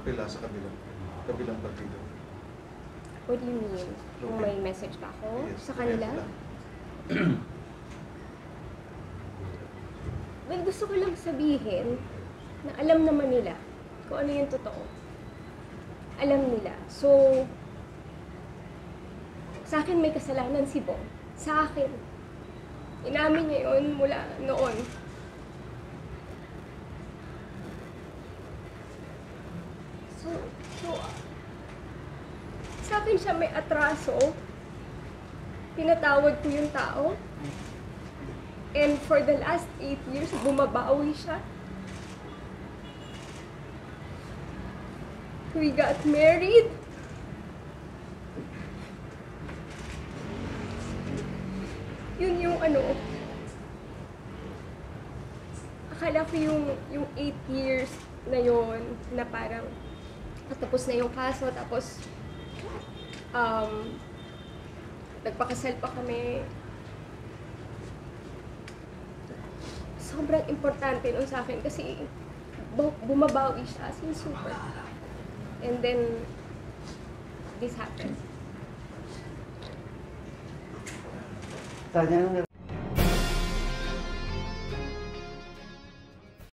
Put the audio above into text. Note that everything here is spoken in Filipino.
apela sa kabilang partido. What do you mean? Kung may message pa ako sa kanila? Well, gusto ko lang sabihin na alam naman nila kung ano yung totoo. Alam nila. So, sa akin may kasalanan si Bong. Sa akin. Inamin niya yun mula noon. So, sa akin siya may atraso. Pinatawad ko yung tao. And for the last 8 years, bumabawi siya. We got married. Yun yung ano, akala ko yung 8 years na yun, na parang natapos na yung kaso, tapos nagpakasal pa kami. Sobrang importante nun sa akin kasi bumabawi siya as in super. And then, this happened. Tanya,